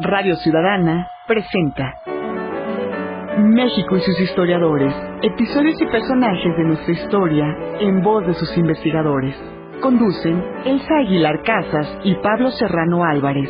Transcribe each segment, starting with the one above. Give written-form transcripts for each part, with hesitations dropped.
Radio Ciudadana presenta México y sus historiadores, episodios y personajes de nuestra historia en voz de sus investigadores. Conducen Elsa Aguilar Casas y Pablo Serrano Álvarez.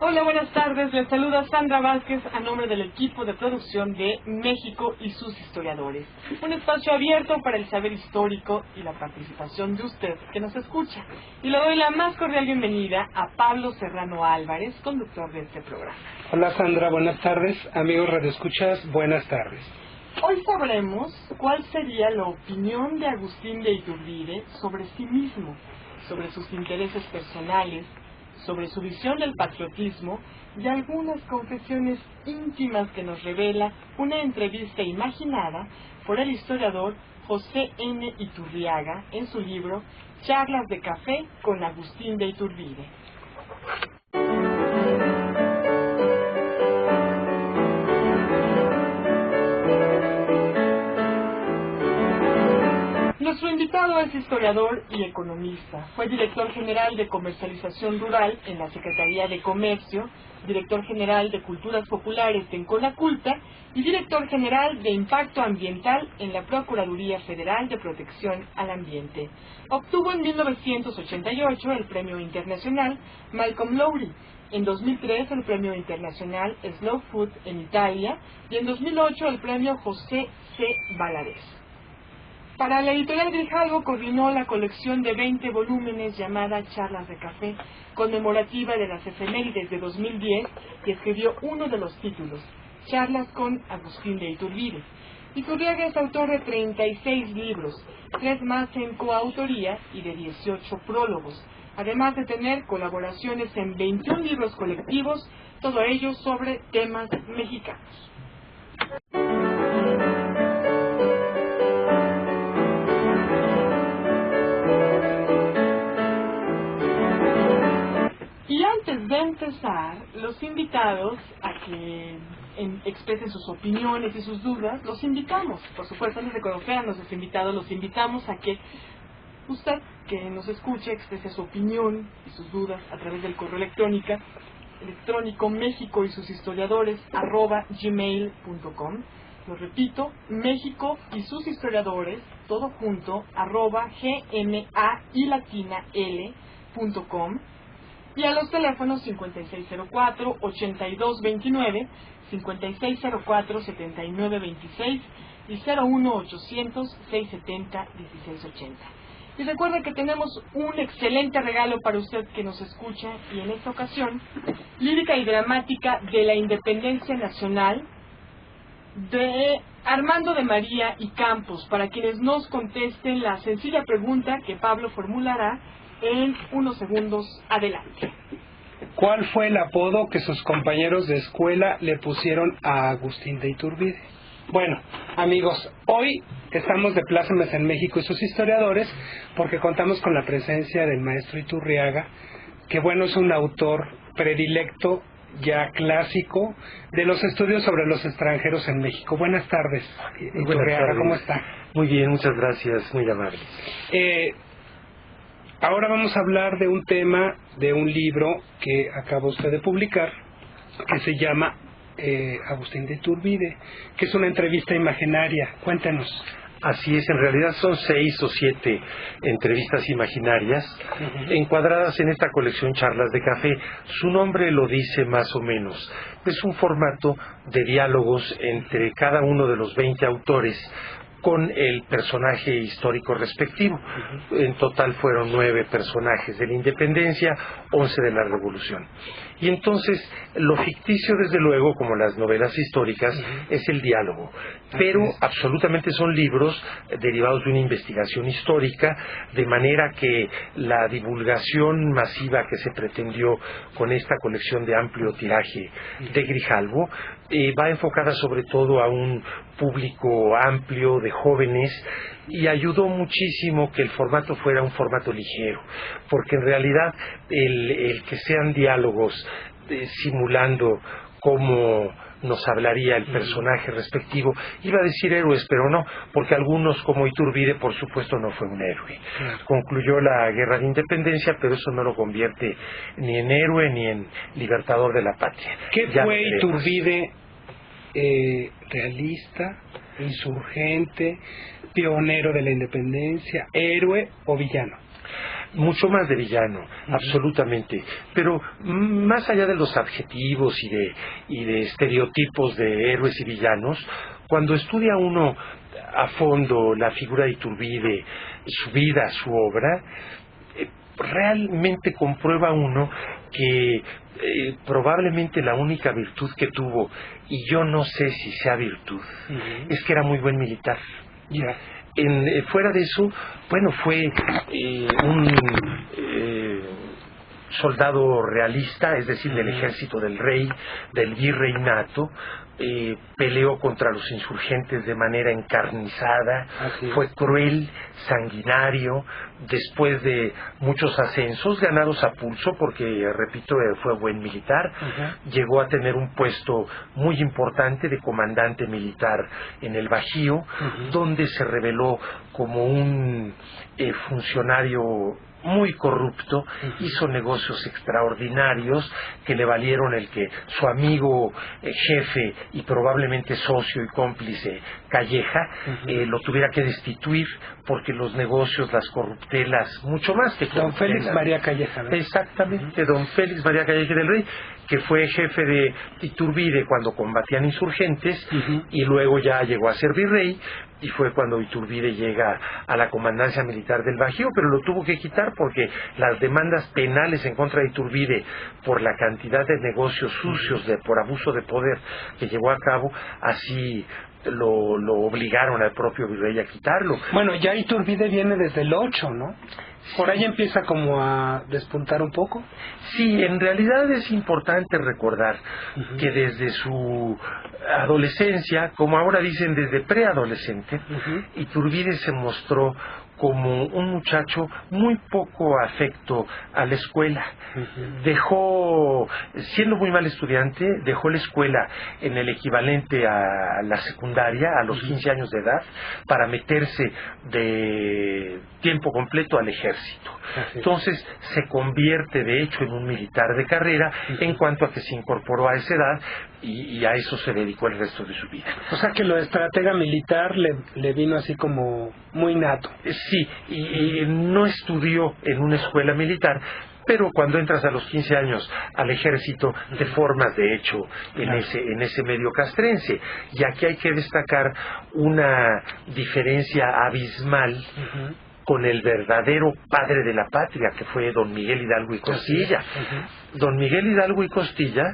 Hola, buenas tardes. Les saluda Sandra Vázquez a nombre del equipo de producción de México y sus historiadores. Un espacio abierto para el saber histórico y la participación de usted que nos escucha. Y le doy la más cordial bienvenida a Pablo Serrano Álvarez, conductor de este programa. Hola Sandra, buenas tardes. Amigos radioescuchas, buenas tardes. Hoy sabremos cuál sería la opinión de Agustín de Iturbide sobre sí mismo, sobre sus intereses personales, sobre su visión del patriotismo y algunas confesiones íntimas que nos revela una entrevista imaginada por el historiador José N. Iturriaga en su libro Charlas de Café con Agustín de Iturbide. Nuestro invitado es historiador y economista. Fue director general de Comercialización Rural en la Secretaría de Comercio, director general de Culturas Populares en Conaculta y director general de Impacto Ambiental en la Procuraduría Federal de Protección al Ambiente. Obtuvo en 1988 el Premio Internacional Malcolm Lowry, en 2003 el Premio Internacional Slow Food en Italia y en 2008 el Premio José C. Valadez. Para la editorial Grijalvo coordinó la colección de 20 volúmenes llamada Charlas de Café, conmemorativa de las efemérides de 2010, y escribió uno de los títulos, Charlas con Agustín de Iturbide. Iturriaga es autor de 36 libros, 3 más en coautoría y de 18 prólogos, además de tener colaboraciones en 21 libros colectivos, todo ello sobre temas mexicanos. Y antes de empezar, los invitados a que expresen sus opiniones y sus dudas, los invitamos, por supuesto, antes de conocer a nuestros invitados, los invitamos a que usted, que nos escuche, exprese su opinión y sus dudas a través del correo electrónico México y sus historiadores @gmail.com. Lo repito, México y sus historiadores, todo junto, @gmail.com. Y a los teléfonos 5604-8229, 5604-7926 y 01800-670-1680. Y recuerden que tenemos un excelente regalo para usted que nos escucha, y en esta ocasión, Lírica y Dramática de la Independencia Nacional, de Armando de María y Campos, para quienes nos contesten la sencilla pregunta que Pablo formulará en unos segundos adelante. ¿Cuál fue el apodo que sus compañeros de escuela le pusieron a Agustín de Iturbide? Bueno, amigos, hoy estamos de plácemes en México y sus historiadores porque contamos con la presencia del maestro Iturriaga, que bueno, es un autor predilecto, ya clásico, de los estudios sobre los extranjeros en México. Buenas tardes, Iturriaga, ¿cómo está? Muy bien, muchas gracias, muy amable. Ahora vamos a hablar de un tema, de un libro que acaba usted de publicar, que se llama Agustín de Iturbide, que es una entrevista imaginaria. Cuéntenos. Así es, en realidad son 6 o 7 entrevistas imaginarias encuadradas en esta colección Charlas de Café. Su nombre lo dice más o menos. Es un formato de diálogos entre cada uno de los 20 autores con el personaje histórico respectivo. En total fueron 9 personajes de la independencia, 11 de la revolución. Y entonces, lo ficticio, desde luego, como las novelas históricas, es el diálogo. Pero absolutamente son libros derivados de una investigación histórica, de manera que la divulgación masiva que se pretendió con esta colección de amplio tiraje de Grijalvo va enfocada sobre todo a un público amplio de jóvenes, y ayudó muchísimo que el formato fuera un formato ligero, porque en realidad el que sean diálogos simulando cómo nos hablaría el personaje respectivo. Iba a decir héroes, pero no, porque algunos, como Iturbide, por supuesto no fue un héroe. Concluyó la guerra de independencia, pero eso no lo convierte ni en héroe ni en libertador de la patria. ¿Qué fue Iturbide? Realista, insurgente, pionero de la independencia, héroe o villano. Mucho más de villano, absolutamente. Pero más allá de los adjetivos y de estereotipos de héroes y villanos, cuando estudia uno a fondo la figura de Iturbide, su vida, su obra, realmente comprueba uno que probablemente la única virtud que tuvo, y yo no sé si sea virtud, es que era muy buen militar. Fuera de eso, bueno, fue un soldado realista, es decir, del ejército del rey, del virreinato. Peleó contra los insurgentes de manera encarnizada, fue cruel, sanguinario, después de muchos ascensos ganados a pulso, porque, repito, fue buen militar, llegó a tener un puesto muy importante de comandante militar en el Bajío, donde se reveló como un funcionario muy corrupto, hizo negocios extraordinarios que le valieron el que su amigo jefe y probablemente socio y cómplice Calleja lo tuviera que destituir, porque los negocios, las corruptelas, mucho más que don Félix María Calleja, ¿no? Exactamente, don Félix María Calleja del Rey, que fue jefe de Iturbide cuando combatían insurgentes, y luego ya llegó a ser virrey, y fue cuando Iturbide llega a la comandancia militar del Bajío, pero lo tuvo que quitar porque las demandas penales en contra de Iturbide por la cantidad de negocios sucios por abuso de poder que llevó a cabo, así lo obligaron al propio virrey a quitarlo. Bueno, ya Iturbide viene desde el 8, ¿no? Por ahí empieza como a despuntar un poco. Sí, en realidad es importante recordar que desde su adolescencia, como ahora dicen desde preadolescente, Iturbide se mostró como un muchacho muy poco afecto a la escuela. Dejó, siendo muy mal estudiante, dejó la escuela en el equivalente a la secundaria, a los 15 años de edad, para meterse de tiempo completo al ejército. Entonces se convierte de hecho en un militar de carrera, en cuanto a que se incorporó a esa edad y a eso se dedicó el resto de su vida. O sea que lo de estratega militar le vino así como muy nato. Sí, y no estudió en una escuela militar, pero cuando entras a los 15 años al ejército te formas de hecho en ese medio castrense. Y aquí hay que destacar una diferencia abismal con el verdadero padre de la patria, que fue don Miguel Hidalgo y Costilla. Don Miguel Hidalgo y Costilla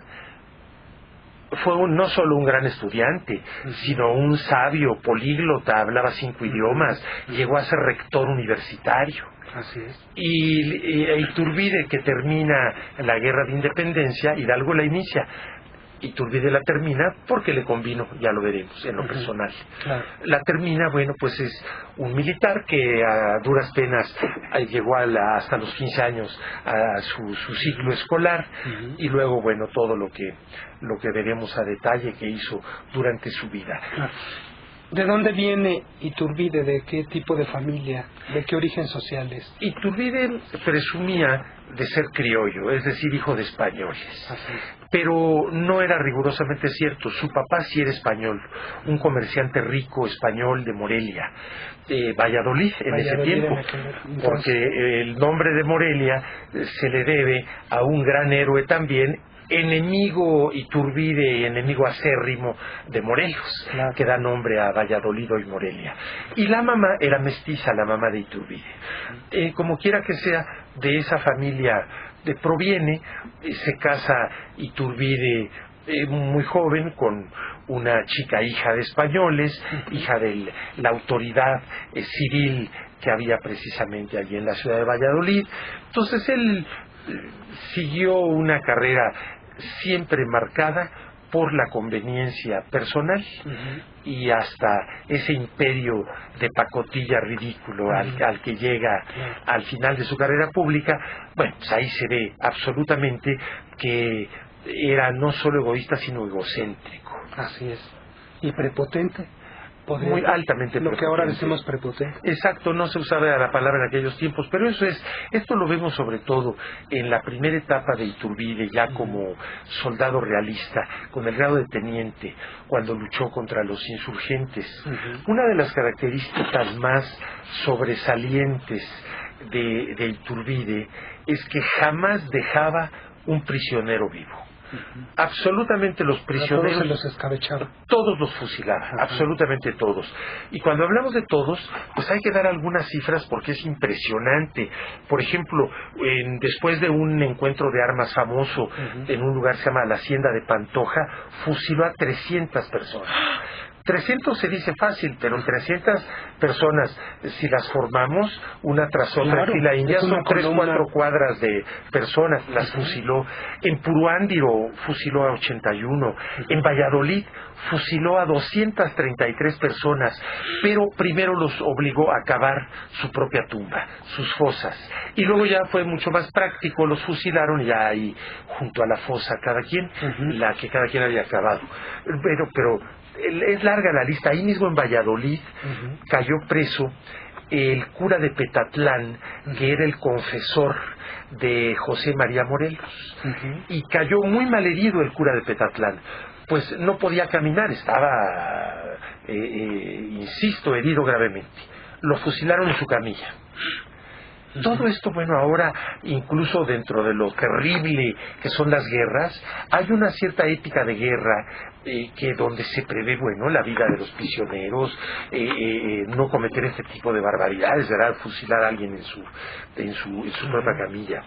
fue no solo un gran estudiante, sino un sabio, políglota, hablaba 5 idiomas, llegó a ser rector universitario. Así es. Y Iturbide, que termina la guerra de independencia, Hidalgo la inicia. Iturbide la termina porque le convino, ya lo veremos en lo personal. La termina, bueno, pues es un militar que a duras penas llegó hasta los 15 años a su ciclo escolar, y luego, bueno, todo lo que veremos a detalle que hizo durante su vida. ¿De dónde viene Iturbide? ¿De qué tipo de familia? ¿De qué origen social es? Iturbide presumía de ser criollo, es decir, hijo de españoles. Pero no era rigurosamente cierto. Su papá sí era español, un comerciante rico español de Morelia, Valladolid en ese tiempo, porque el nombre de Morelia se le debe a un gran héroe también, enemigo Iturbide, enemigo acérrimo de Morelos, que da nombre a Valladolid y Morelia. Y la mamá era mestiza, la mamá de Iturbide. Como quiera que sea, de esa familia proviene, se casa Iturbide muy joven con una chica hija de españoles, hija de la autoridad civil que había precisamente allí en la ciudad de Valladolid. Entonces él siguió una carrera siempre marcada por la conveniencia personal y hasta ese imperio de pacotilla ridículo al que llega al final de su carrera pública. Bueno, pues ahí se ve absolutamente que era no solo egoísta, sino egocéntrico. Así es. Y prepotente. Muy altamente lo prepotente. que ahora decimos prepotente. Exacto, no se usaba la palabra en aquellos tiempos, pero esto lo vemos sobre todo en la primera etapa de Iturbide, ya como soldado realista, con el grado de teniente, cuando luchó contra los insurgentes. Una de las características más sobresalientes de Iturbide es que jamás dejaba un prisionero vivo. Absolutamente los prisioneros, todos se los escabechaba. Todos los fusilaba, absolutamente todos. Y cuando hablamos de todos, pues hay que dar algunas cifras porque es impresionante. Por ejemplo, después de un encuentro de armas famoso en un lugar que se llama la Hacienda de Pantoja, fusiló a 300 personas. 300 se dice fácil, pero 300 personas, si las formamos una tras otra, claro, fila india, son 3-4 cuadras de personas, las fusiló. En Puruándiro fusiló a 81, en Valladolid fusiló a 233 personas, pero primero los obligó a cavar su propia tumba, sus fosas, y luego ya fue mucho más práctico, los fusilaron ya ahí junto a la fosa, cada quien, la que cada quien había cavado. Pero es larga la lista. Ahí mismo en Valladolid cayó preso el cura de Petatlán, que era el confesor de José María Morelos, y cayó muy malherido el cura de Petatlán, pues no podía caminar, estaba, insisto, herido gravemente. Lo fusilaron en su camilla. Todo esto, bueno, ahora, incluso dentro de lo terrible que son las guerras, hay una cierta ética de guerra que donde se prevé, bueno, la vida de los prisioneros, no cometer este tipo de barbaridades, ¿verdad? Fusilar a alguien en su propia camilla.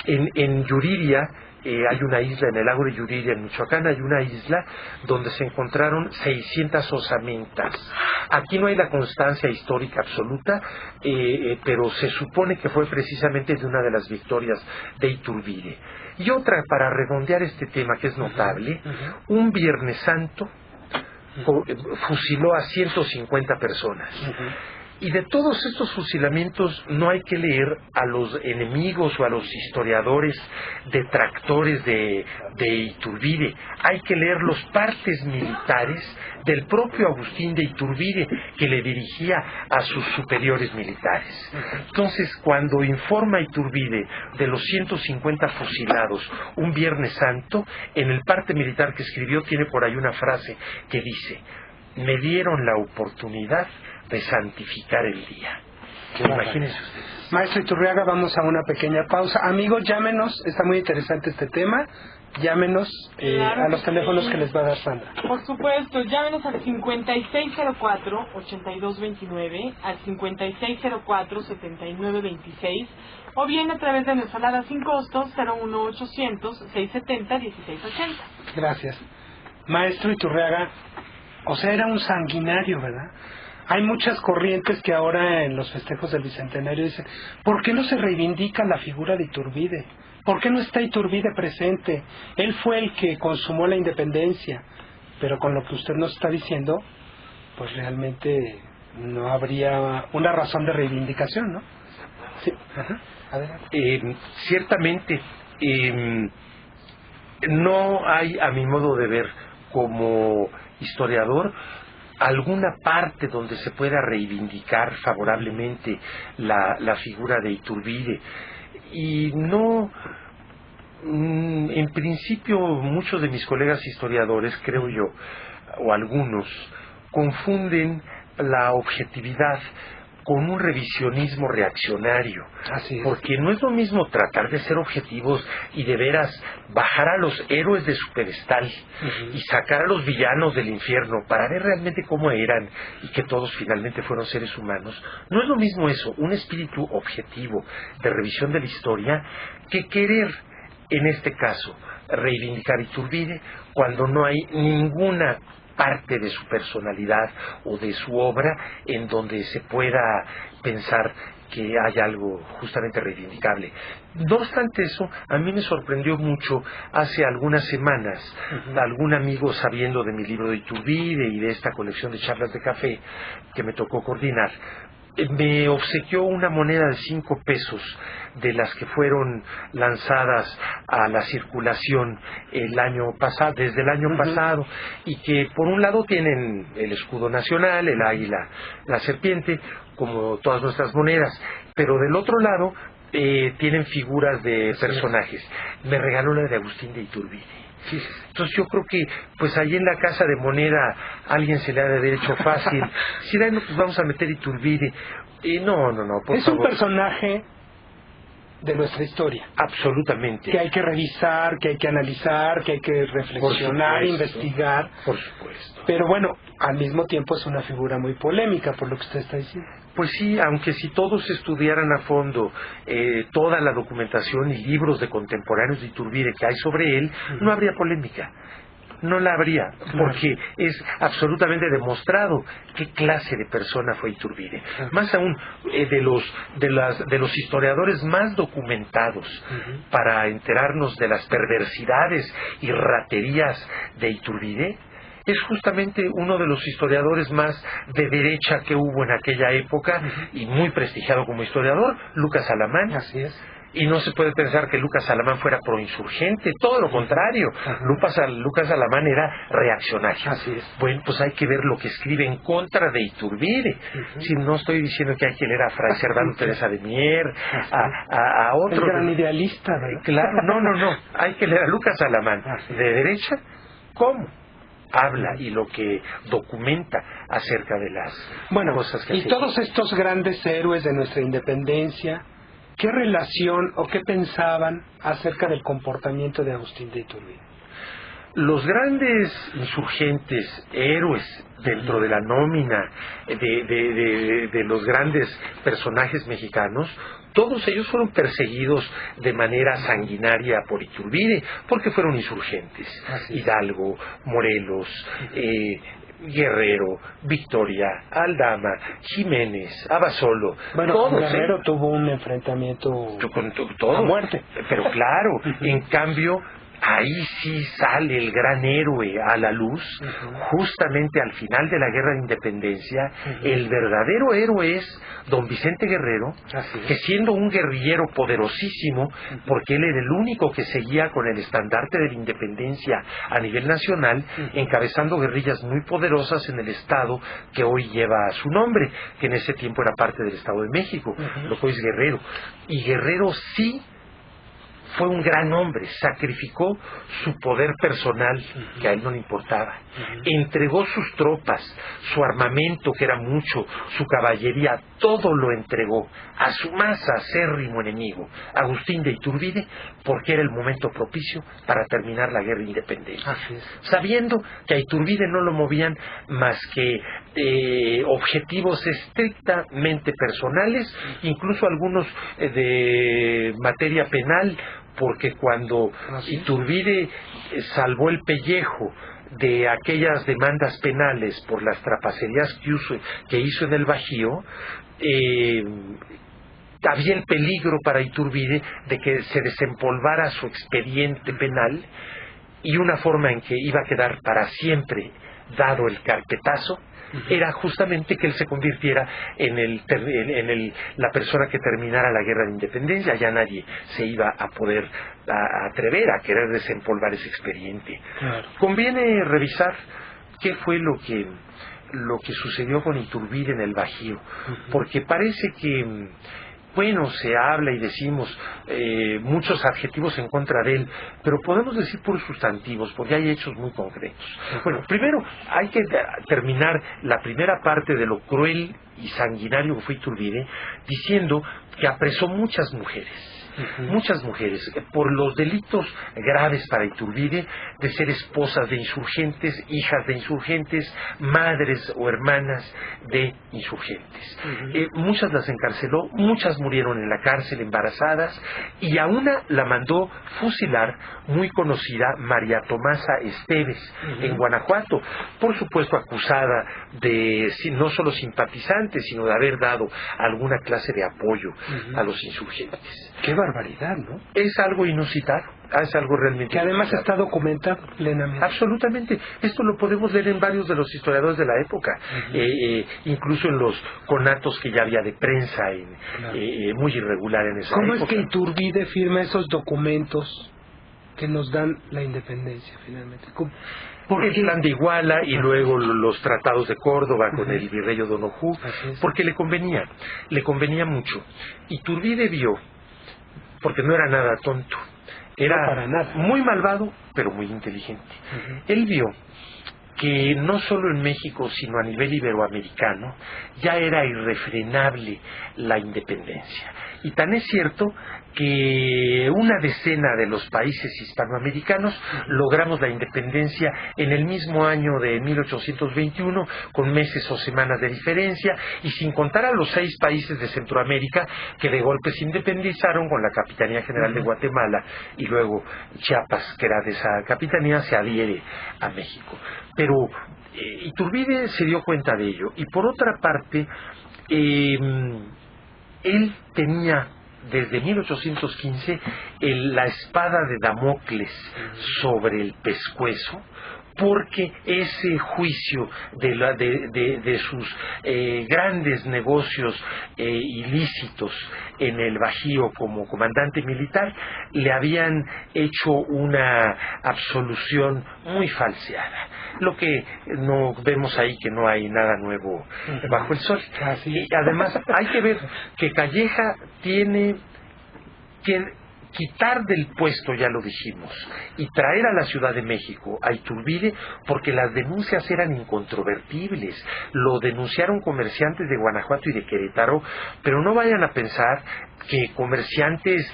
En Yuriria, hay una isla, en el lago de Yuriria, en Michoacán, hay una isla donde se encontraron 600 osamentas. Aquí no hay la constancia histórica absoluta, pero se supone que fue precisamente de una de las victorias de Iturbide. Y otra, para redondear este tema que es notable, un Viernes Santo fusiló a 150 personas. Y de todos estos fusilamientos no hay que leer a los enemigos o a los historiadores detractores de Iturbide, hay que leer los partes militares del propio Agustín de Iturbide, que le dirigía a sus superiores militares. Entonces, cuando informa Iturbide de los 150 fusilados un Viernes Santo, en el parte militar que escribió tiene por ahí una frase que dice: me dieron la oportunidad de santificar el día. Imagínense ustedes. Maestro Iturriaga, vamos a una pequeña pausa. Amigos, llámenos, está muy interesante este tema. Llámenos a los teléfonos que les va a dar Sandra. Por supuesto, llámenos al 5604-8229, al 5604-7926, o bien a través de nuestra alada sin costo 01800-670-1680. Gracias. Maestro Iturriaga, o sea, era un sanguinario, ¿verdad? Hay muchas corrientes que ahora en los festejos del Bicentenario dicen: ¿por qué no se reivindica la figura de Iturbide? ¿Por qué no está Iturbide presente? Él fue el que consumó la independencia. Pero con lo que usted nos está diciendo, pues realmente no habría una razón de reivindicación, ¿no? Sí. Adelante. Ciertamente, no hay, a mi modo de ver, como historiador, alguna parte donde se pueda reivindicar favorablemente la figura de Iturbide. Y no, en principio, muchos de mis colegas historiadores, creo yo, o algunos, confunden la objetividad con un revisionismo reaccionario. Así es. Porque no es lo mismo tratar de ser objetivos y de veras bajar a los héroes de su pedestal y sacar a los villanos del infierno para ver realmente cómo eran y que todos finalmente fueron seres humanos. No es lo mismo eso, un espíritu objetivo de revisión de la historia, que querer, en este caso, reivindicar Iturbide cuando no hay ninguna parte de su personalidad o de su obra en donde se pueda pensar que hay algo justamente reivindicable. No obstante eso, a mí me sorprendió mucho hace algunas semanas, algún amigo, sabiendo de mi libro de Iturbide y de esta colección de charlas de café que me tocó coordinar, me obsequió una moneda de 5 pesos de las que fueron lanzadas a la circulación el año pasado, desde el año pasado, y que por un lado tienen el escudo nacional, el águila, la serpiente, como todas nuestras monedas, pero del otro lado tienen figuras de personajes. Me regaló la de Agustín de Iturbide. Sí. Entonces yo creo que pues ahí en la casa de moneda alguien se le ha de haber hecho fácil. Si no, pues vamos a meter Iturbide. No, por es favor. Un personaje de nuestra historia. Absolutamente. Que hay que revisar, que hay que analizar, que hay que reflexionar, investigar. Por supuesto. Pero bueno, al mismo tiempo es una figura muy polémica por lo que usted está diciendo. Pues sí, aunque si todos estudiaran a fondo toda la documentación y libros de contemporáneos de Iturbide que hay sobre él, no habría polémica. No la habría, porque es absolutamente demostrado qué clase de persona fue Iturbide. Más aún, de los historiadores más documentados para enterarnos de las perversidades y raterías de Iturbide, es justamente uno de los historiadores más de derecha que hubo en aquella época y muy prestigiado como historiador, Lucas Alamán. Así es. Y no se puede pensar que Lucas Alamán fuera proinsurgente, todo lo contrario. Lucas Alamán era reaccionario. Así es. Bueno, pues hay que ver lo que escribe en contra de Iturbide. Si no estoy diciendo que hay que leer a Fray Servando Teresa de Mier, a otro. El gran idealista, ¿verdad? Claro, no. Hay que leer a Lucas Alamán. De derecha, ¿cómo? Habla y lo que documenta acerca de las cosas que y todos estos grandes héroes de nuestra independencia, ¿qué relación o qué pensaban acerca del comportamiento de Agustín de Iturbide? Los grandes insurgentes, héroes dentro de la nómina de los grandes personajes mexicanos, todos ellos fueron perseguidos de manera sanguinaria por Iturbide, porque fueron insurgentes. Hidalgo, Morelos, Guerrero, Victoria, Aldama, Jiménez, Abasolo. Bueno, todos, Guerrero tuvo un enfrentamiento a muerte. Pero claro, en cambio, ahí sí sale el gran héroe a la luz, justamente al final de la Guerra de Independencia. El verdadero héroe es don Vicente Guerrero, que siendo un guerrillero poderosísimo, porque él era el único que seguía con el estandarte de la independencia a nivel nacional, encabezando guerrillas muy poderosas en el estado que hoy lleva su nombre, que en ese tiempo era parte del Estado de México, lo que hoy es Guerrero. Y Guerrero sí fue un gran hombre, sacrificó su poder personal, que a él no le importaba, entregó sus tropas, su armamento, que era mucho, su caballería, todo lo entregó a su más acérrimo enemigo, Agustín de Iturbide, porque era el momento propicio para terminar la guerra de independencia, sabiendo que a Iturbide no lo movían más que objetivos estrictamente personales, incluso algunos de materia penal, porque cuando Iturbide salvó el pellejo de aquellas demandas penales por las trapacerías que hizo en el Bajío, había el peligro para Iturbide de que se desempolvara su expediente penal, y una forma en que iba a quedar para siempre dado el carpetazo era justamente que él se convirtiera en la persona que terminara la guerra de independencia. Ya nadie se iba a poder atrever a querer desempolvar ese expediente. Conviene revisar qué fue lo que sucedió con Iturbide en el Bajío, porque parece que se habla y decimos muchos adjetivos en contra de él, pero podemos decir puros sustantivos, porque hay hechos muy concretos. Bueno, primero hay que terminar la primera parte de lo cruel y sanguinario que fue Iturbide, diciendo que apresó muchas mujeres, por los delitos graves para Iturbide, de ser esposas de insurgentes, hijas de insurgentes, madres o hermanas de insurgentes. Muchas las encarceló, muchas murieron en la cárcel embarazadas, y a una la mandó fusilar, muy conocida, María Tomasa Esteves, en Guanajuato, por supuesto acusada de no solo simpatizantes, sino de haber dado alguna clase de apoyo a los insurgentes. Qué barbaridad, ¿no? Es algo inusitado, es algo realmente Que además inusitado. está documentado plenamente. Absolutamente. Esto lo podemos leer en varios de los historiadores de la época, incluso en los conatos que ya había de prensa, Claro. muy irregular en esa ¿Cómo época. es que Iturbide firma esos documentos que nos dan la independencia finalmente? El plan de Iguala y luego los tratados de Córdoba con Ujú. el virrey O'Donoghue, Así es. porque le convenía mucho. Iturbide vio, porque no era nada tonto, era No, para nada. muy malvado, pero muy inteligente. Ujú. Él vio que no solo en México, sino a nivel iberoamericano, ya era irrefrenable la independencia. Y tan es cierto que una decena de los países hispanoamericanos logramos la independencia en el mismo año de 1821, con meses o semanas de diferencia, y sin contar a los 6 países de Centroamérica que de golpe se independizaron con la Capitanía General de Guatemala, y luego Chiapas, que era de esa capitanía, se adhiere a México. Pero Iturbide se dio cuenta de ello. Y por otra parte, él tenía desde 1815 la espada de Damocles sobre el pescuezo, porque ese juicio de sus grandes negocios ilícitos en el Bajío como comandante militar le habían hecho una absolución muy falseada. Lo que no vemos ahí, que no hay nada nuevo bajo el sol. Y además hay que ver que Calleja tiene que quitar del puesto, ya lo dijimos, y traer a la Ciudad de México a Iturbide, porque las denuncias eran incontrovertibles. Lo denunciaron comerciantes de Guanajuato y de Querétaro, pero no vayan a pensar que comerciantes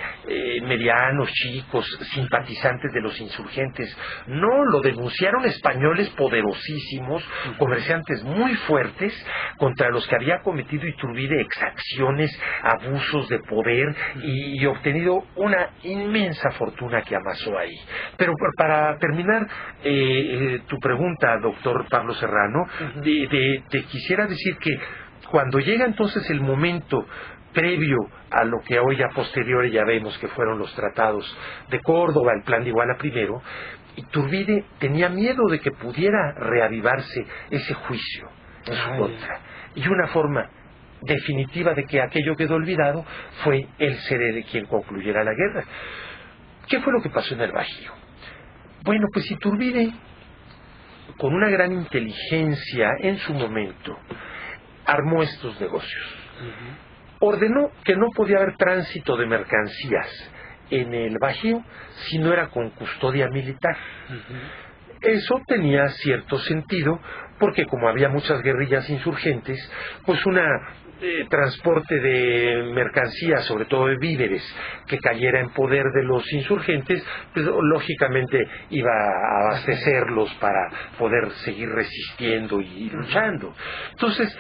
medianos, chicos, simpatizantes de los insurgentes. No, lo denunciaron españoles poderosísimos, comerciantes muy fuertes, contra los que había cometido Iturbide exacciones, abusos de poder y obtenido una inmensa fortuna que amasó ahí. Pero para terminar tu pregunta, doctor Pablo Serrano, te quisiera decir que cuando llega entonces el momento previo a lo que hoy a posteriori ya vemos que fueron los tratados de Córdoba, el plan de Iguala primero, Iturbide tenía miedo de que pudiera reavivarse ese juicio en su contra. Y una forma definitiva de que aquello quedó olvidado fue el ser el quien concluyera la guerra. ¿Qué fue lo que pasó en el Bajío? Bueno, pues Iturbide, con una gran inteligencia en su momento, armó estos negocios. Ordenó que no podía haber tránsito de mercancías en el Bajío si no era con custodia militar. Eso tenía cierto sentido porque como había muchas guerrillas insurgentes, pues transporte de mercancías, sobre todo de víveres, que cayera en poder de los insurgentes, pues lógicamente iba a abastecerlos para poder seguir resistiendo y luchando. Entonces,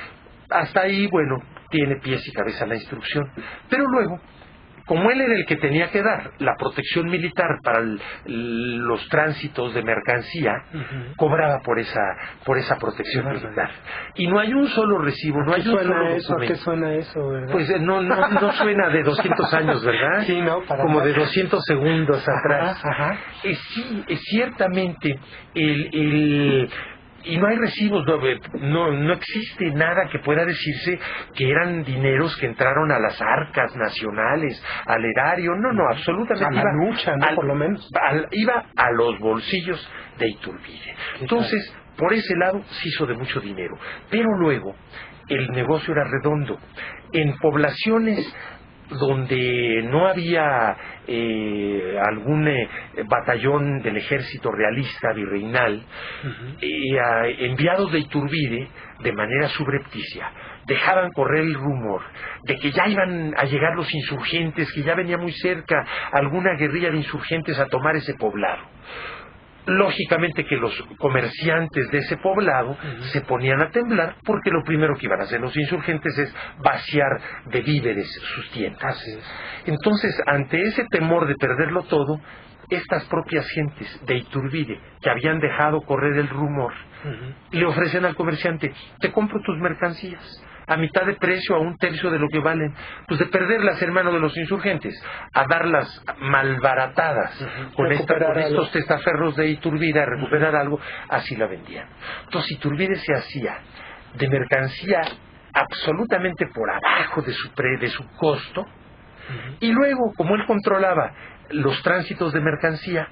hasta ahí, bueno, tiene pies y cabeza la instrucción. Pero luego, como él era el que tenía que dar la protección militar para los tránsitos de mercancía, cobraba por esa protección militar. Y no hay un solo recibo, no hay un solo documento. ¿A qué suena eso, verdad? Pues no suena de 200 años, ¿verdad? Sí, no, para como nada. de 200 segundos atrás. Sí, ciertamente y no hay recibos, no existe nada que pueda decirse que eran dineros que entraron a las arcas nacionales, al erario, no, absolutamente. A la lucha, ¿no? Por lo menos. Iba a los bolsillos de Iturbide. Entonces, por ese lado se hizo de mucho dinero. Pero luego, el negocio era redondo. En poblaciones donde no había algún batallón del ejército realista virreinal, enviados de Iturbide de manera subrepticia dejaban correr el rumor de que ya iban a llegar los insurgentes, que ya venía muy cerca alguna guerrilla de insurgentes a tomar ese poblado. Lógicamente que los comerciantes de ese poblado se ponían a temblar porque lo primero que iban a hacer los insurgentes es vaciar de víveres sus tiendas. Entonces, ante ese temor de perderlo todo, estas propias gentes de Iturbide que habían dejado correr el rumor le ofrecen al comerciante: te compro tus mercancías, a mitad de precio, a un tercio de lo que valen. Pues de perderlas, hermano, de los insurgentes, a darlas malbaratadas con estos testaferros de Iturbide, a recuperar algo, así la vendían. Entonces Iturbide se hacía de mercancía absolutamente por abajo de su costo, y luego, como él controlaba los tránsitos de mercancía,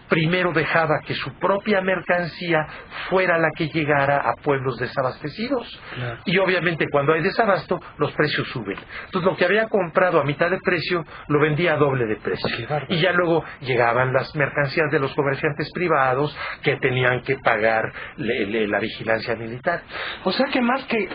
primero dejaba que su propia mercancía fuera la que llegara a pueblos desabastecidos. Claro. Y obviamente cuando hay desabasto, los precios suben. Entonces lo que había comprado a mitad de precio, lo vendía a doble de precio. Y ya luego llegaban las mercancías de los comerciantes privados que tenían que pagar la vigilancia militar. O sea que más que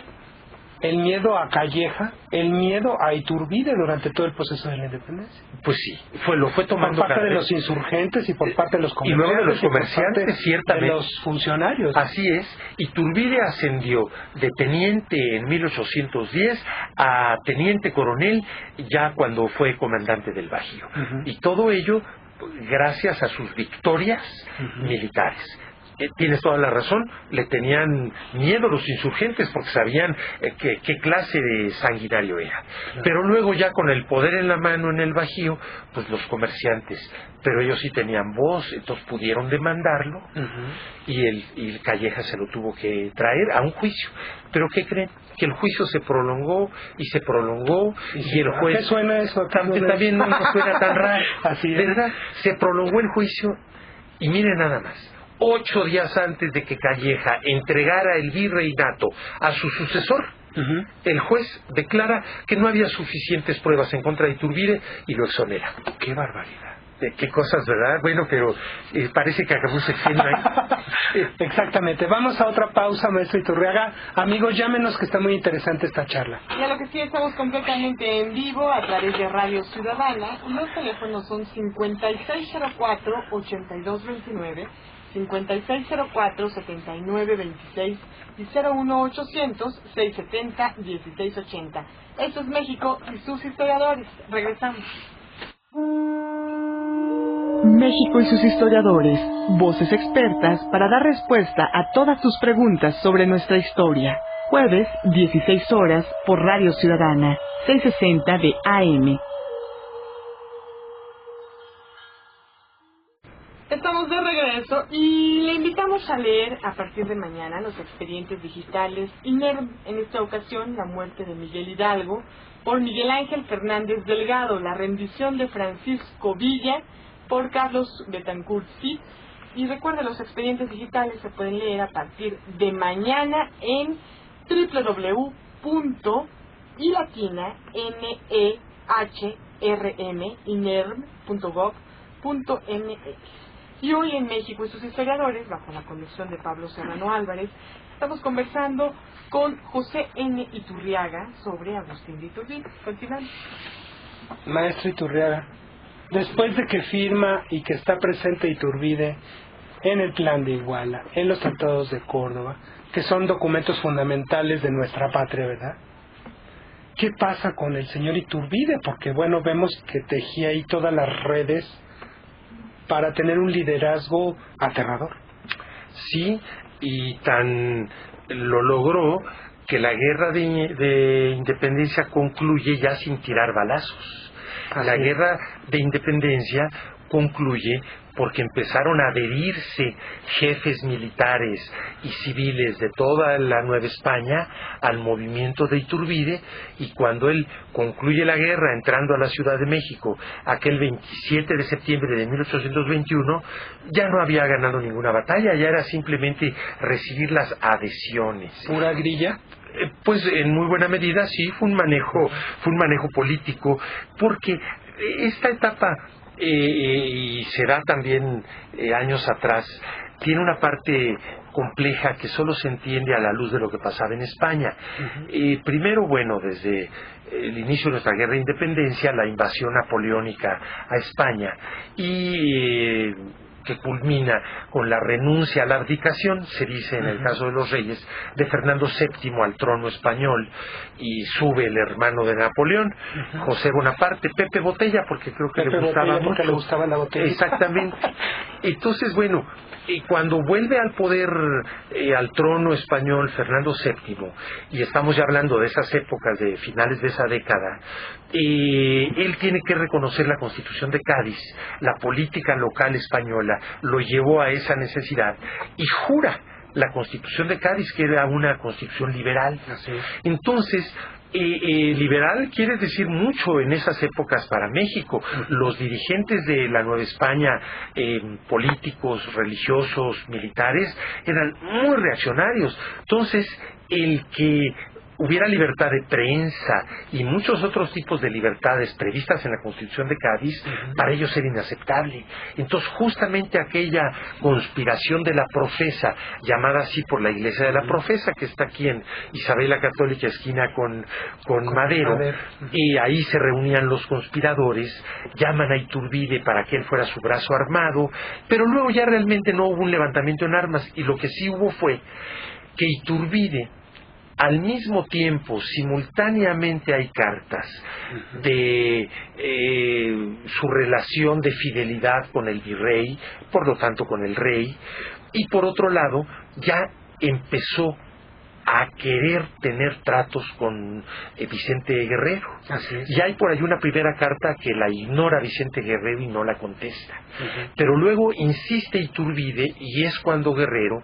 el miedo a Calleja, el miedo a Iturbide durante todo el proceso de la independencia. Pues sí, lo fue tomando por parte de los insurgentes y por parte de los comerciantes. Y luego de los comerciantes, ciertamente. De los funcionarios. Así es. Iturbide ascendió de teniente en 1810 a teniente coronel ya cuando fue comandante del Bajío. Y todo ello gracias a sus victorias militares. Tienes toda la razón, le tenían miedo los insurgentes porque sabían qué clase de sanguinario era. Pero luego ya con el poder en la mano en el Bajío, pues los comerciantes, pero ellos sí tenían voz, entonces pudieron demandarlo y el Calleja se lo tuvo que traer a un juicio. Pero ¿qué creen? Que el juicio se prolongó y se prolongó y el juez... ¿Qué suena eso? También no suena tan raro. Así es. ¿Verdad? Se prolongó el juicio y miren nada más. 8 días antes de que Calleja entregara el virreinato a su sucesor, el juez declara que no había suficientes pruebas en contra de Iturbide y lo exonera. ¡Qué barbaridad! Qué cosas, ¿verdad? Bueno, pero parece que acabó sexenio ahí. Exactamente. Vamos a otra pausa, maestro Iturriaga. Amigos, llámenos que está muy interesante esta charla. Ya lo que sí, estamos completamente en vivo a través de Radio Ciudadana. Los teléfonos son 5604-8229, 5604-7926 y 01800-670-1680. Esto es México y sus historiadores. Regresamos. México y sus historiadores, voces expertas para dar respuesta a todas tus preguntas sobre nuestra historia. Jueves, 16 horas, por Radio Ciudadana, 660 de AM. Estamos de regreso y le invitamos a leer a partir de mañana los expedientes digitales INERM, en esta ocasión La muerte de Miguel Hidalgo, por Miguel Ángel Fernández Delgado, La rendición de Francisco Villa, por Carlos Betancourt Cid. Y recuerda, los expedientes digitales se pueden leer a partir de mañana en www.inerm.gov.mx. Y hoy en México y sus historiadores, bajo la conducción de Pablo Serrano Álvarez, estamos conversando con José N. Iturriaga sobre Agustín de Iturbide. Continuamos. Maestro Iturriaga, después de que firma y que está presente Iturbide en el Plan de Iguala, en los Tratados de Córdoba, que son documentos fundamentales de nuestra patria, ¿verdad? ¿Qué pasa con el señor Iturbide? Porque, bueno, vemos que tejía ahí todas las redes para tener un liderazgo aterrador. Sí, y tan lo logró que la guerra de independencia concluye ya sin tirar balazos. La guerra de independencia concluye porque empezaron a adherirse jefes militares y civiles de toda la Nueva España al movimiento de Iturbide, y cuando él concluye la guerra entrando a la Ciudad de México aquel 27 de septiembre de 1821, ya no había ganado ninguna batalla, ya era simplemente recibir las adhesiones. ¿Pura grilla? Pues en muy buena medida sí, fue un manejo político, porque esta etapa y será también años atrás, tiene una parte compleja que solo se entiende a la luz de lo que pasaba en España. Primero, bueno, desde el inicio de nuestra guerra de independencia, la invasión napoleónica a España, y que culmina con la renuncia a la abdicación, se dice en el caso de los reyes, de Fernando VII al trono español, y sube el hermano de Napoleón, José Bonaparte, Pepe Botella, porque creo que Pepe le gustaba Botella, mucho. porque le gustaba la botella. Exactamente. Entonces, bueno, y cuando vuelve al poder, al trono español, Fernando VII, y estamos ya hablando de esas épocas, de finales de esa década, él tiene que reconocer la Constitución de Cádiz. La política local española lo llevó a esa necesidad y jura la Constitución de Cádiz, que era una constitución liberal. Así es. Entonces, liberal quiere decir mucho en esas épocas para México. Los dirigentes de la Nueva España, políticos, religiosos, militares, eran muy reaccionarios. Entonces, el que hubiera libertad de prensa y muchos otros tipos de libertades previstas en la Constitución de Cádiz, para ellos era inaceptable. Entonces, justamente aquella conspiración de la Profesa, llamada así por la Iglesia de la Profesa, que está aquí en Isabel la Católica, esquina con Madero, y ahí se reunían los conspiradores, llaman a Iturbide para que él fuera su brazo armado, pero luego ya realmente no hubo un levantamiento en armas, y lo que sí hubo fue que Iturbide, al mismo tiempo, simultáneamente, hay cartas de su relación de fidelidad con el virrey, por lo tanto con el rey, y por otro lado ya empezó a querer tener tratos con Vicente Guerrero. Así es. Y hay por ahí una primera carta que la ignora Vicente Guerrero y no la contesta. Pero luego insiste Iturbide, y es cuando Guerrero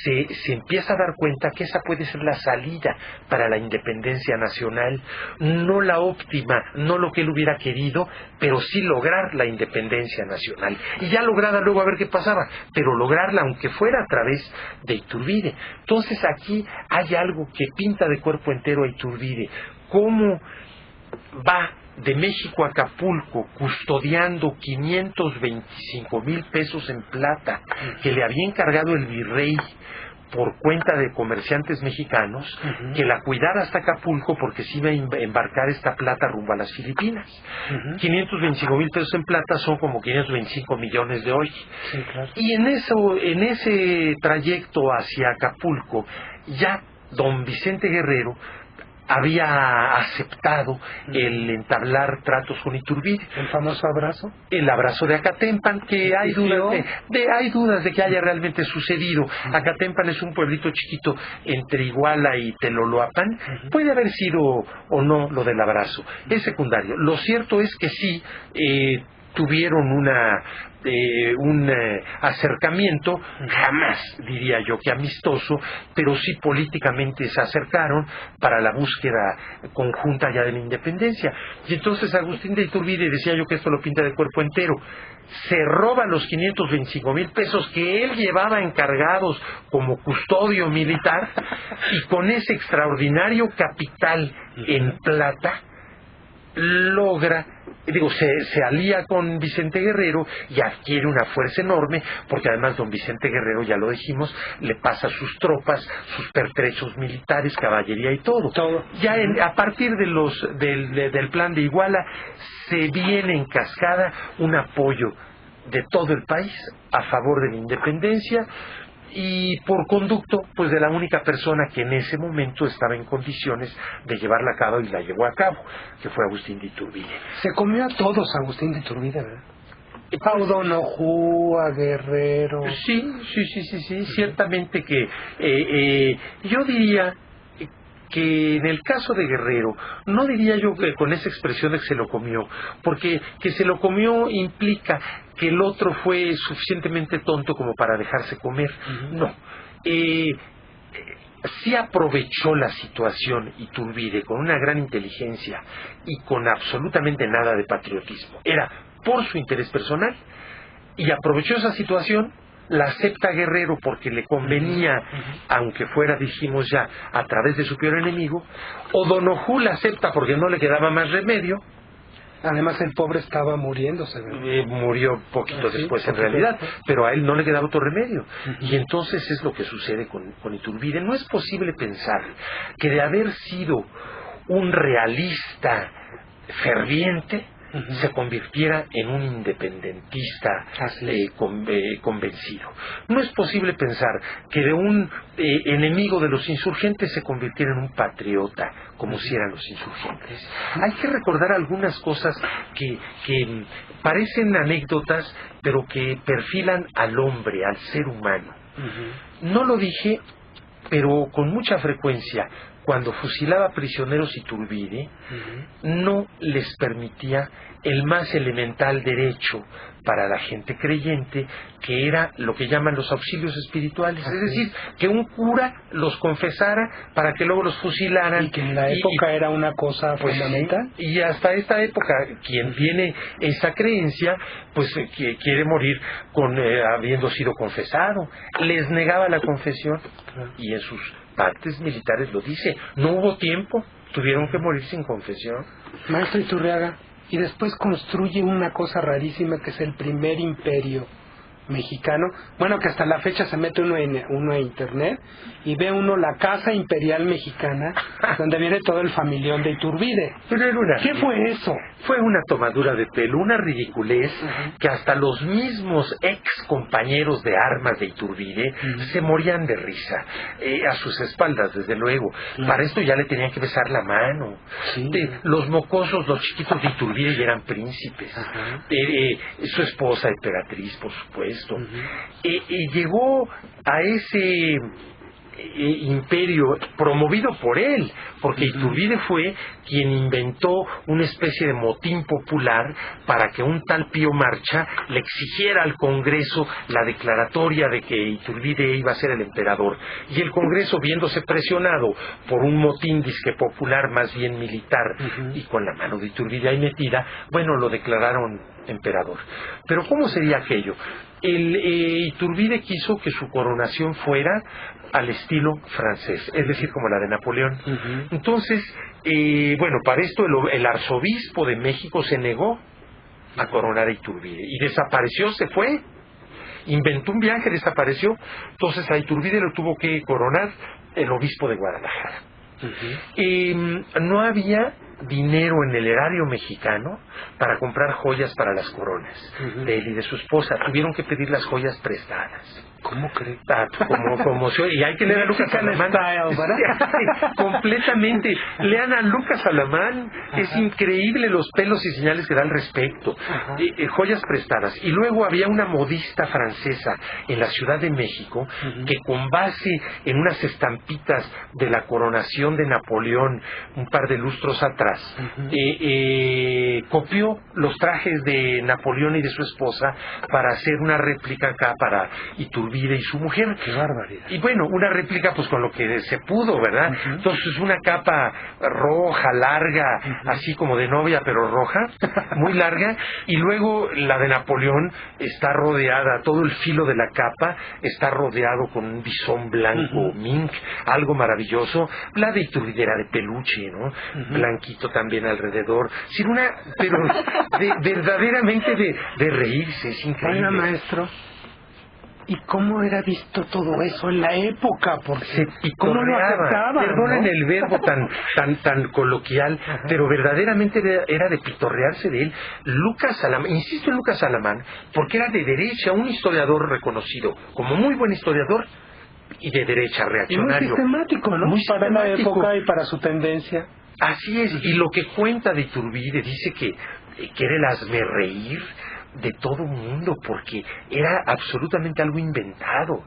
se empieza a dar cuenta que esa puede ser la salida para la independencia nacional, no la óptima, no lo que él hubiera querido, pero sí lograr la independencia nacional. Y ya lograda luego a ver qué pasaba, pero lograrla aunque fuera a través de Iturbide. Entonces aquí hay algo que pinta de cuerpo entero a Iturbide, cómo va de México a Acapulco custodiando 525,000 pesos en plata que le había encargado el virrey por cuenta de comerciantes mexicanos, que la cuidara hasta Acapulco porque se iba a embarcar esta plata rumbo a las Filipinas. 525,000 pesos en plata son como 525 millones de hoy. Sí, claro. Y en ese trayecto hacia Acapulco, ya don Vicente Guerrero había aceptado el entablar tratos con Iturbide. El famoso abrazo. El abrazo de Acatempan, que hay dudas de que haya realmente sucedido. Acatempan es un pueblito chiquito entre Iguala y Teloloapan. Puede haber sido o no lo del abrazo. Es secundario. Lo cierto es que sí tuvieron un acercamiento, jamás diría yo que amistoso, pero sí políticamente se acercaron para la búsqueda conjunta ya de la independencia. Y entonces Agustín de Iturbide, decía yo que esto lo pinta de cuerpo entero, se roba los 525,000 pesos que él llevaba encargados como custodio militar, y con ese extraordinario capital en plata logra, se alía con Vicente Guerrero y adquiere una fuerza enorme, porque además don Vicente Guerrero, ya lo dijimos, le pasa sus tropas, sus pertrechos militares, caballería y todo. Ya a partir del plan de Iguala se viene en cascada un apoyo de todo el país a favor de la independencia, y por conducto pues de la única persona que en ese momento estaba en condiciones de llevarla a cabo, y la llevó a cabo, que fue Agustín de Iturbide. Se comió a todos Agustín de Iturbide, ¿verdad? A O'Donoghue, a Guerrero. Sí, ciertamente que yo diría que en el caso de Guerrero, no diría yo que con esa expresión de que se lo comió, porque que se lo comió implica que el otro fue suficientemente tonto como para dejarse comer. No. Sí aprovechó la situación Iturbide con una gran inteligencia y con absolutamente nada de patriotismo. Era por su interés personal, y aprovechó esa situación. La acepta Guerrero porque le convenía, aunque fuera, dijimos ya, a través de su peor enemigo. O'Donoghue la acepta porque no le quedaba más remedio. Además el pobre estaba muriéndose, ¿verdad? Murió poquito después en realidad, pero a él no le quedaba otro remedio. Y entonces es lo que sucede con Iturbide. No es posible pensar que de haber sido un realista ferviente, se convirtiera en un independentista convencido. No es posible pensar que de un enemigo de los insurgentes se convirtiera en un patriota, como si eran los insurgentes. Hay que recordar algunas cosas que parecen anécdotas, pero que perfilan al hombre, al ser humano. No lo dije, pero con mucha frecuencia, cuando fusilaba prisioneros Iturbide, no les permitía el más elemental derecho para la gente creyente, que era lo que llaman los auxilios espirituales. Es decir, que un cura los confesara para que luego los fusilaran. Y que en la época era una cosa fundamental. Y hasta esta época, quien tiene esa creencia, pues quiere morir habiendo sido confesado. Les negaba la confesión, y en sus partes militares lo dice. No hubo tiempo, tuvieron que morir sin confesión. Maestro Iturriaga, y después construye una cosa rarísima, que es el primer imperio mexicano. Bueno, que hasta la fecha se mete uno a internet y ve uno la Casa Imperial Mexicana, donde viene todo el familión de Iturbide. ¿Qué fue eso? Fue una tomadura de pelo, una ridiculez, que hasta los mismos ex compañeros de armas de Iturbide se morían de risa, a sus espaldas, desde luego. Para esto ya le tenían que besar la mano. Los mocosos, los chiquitos de Iturbide ya eran príncipes. Su esposa emperatriz, por supuesto. Y llegó a ese imperio promovido por él, porque Iturbide fue quien inventó una especie de motín popular para que un tal Pío Marcha le exigiera al Congreso la declaratoria de que Iturbide iba a ser el emperador, y el Congreso, viéndose presionado por un motín disque popular, más bien militar, y con la mano de Iturbide ahí metida, bueno, lo declararon emperador. Pero ¿cómo sería aquello? Iturbide quiso que su coronación fuera al estilo francés, es decir, como la de Napoleón. Entonces, bueno, para esto el arzobispo de México se negó a coronar a Iturbide y desapareció, se fue, inventó un viaje, desapareció. Entonces a Iturbide lo tuvo que coronar el obispo de Guadalajara. No había dinero en el erario mexicano para comprar joyas para las coronas de él y de su esposa. Tuvieron que pedir las joyas prestadas. ¿Cómo cree? Y hay que leer a Lucas Alamán. Completamente. Lean a Lucas Alamán. Es increíble los pelos y señales que da al respecto. Joyas prestadas. Y luego había una modista francesa en la Ciudad de México que, con base en unas estampitas de la coronación de Napoleón un par de lustros atrás, copió los trajes de Napoleón y de su esposa para hacer una réplica acá para Iturbide y su mujer. ¡Qué barbaridad! Y bueno, una réplica pues con lo que se pudo, ¿verdad? Entonces una capa roja, larga, así como de novia, pero roja, muy larga, y luego la de Napoleón está rodeada, todo el filo de la capa está rodeado con un bisón blanco, mink, algo maravilloso. La de Iturbide era de peluche, ¿no? Blanquito también alrededor. Sí, pero verdaderamente de reírse, es increíble. Oiga, maestro, ¿y cómo era visto todo eso en la época? Porque y cómo lo aceptaban, perdonen, ¿no? El verbo tan coloquial, pero verdaderamente era de pitorrearse de él. Lucas Alamán, insisto en Lucas Alamán, porque era de derecha, un historiador reconocido como muy buen historiador y de derecha, reaccionario. Y muy sistemático, ¿no? Muy para sistemático. La época y para su tendencia. Así es, y lo que cuenta de Iturbide dice que era el hazmerreír de todo mundo, porque era absolutamente algo inventado.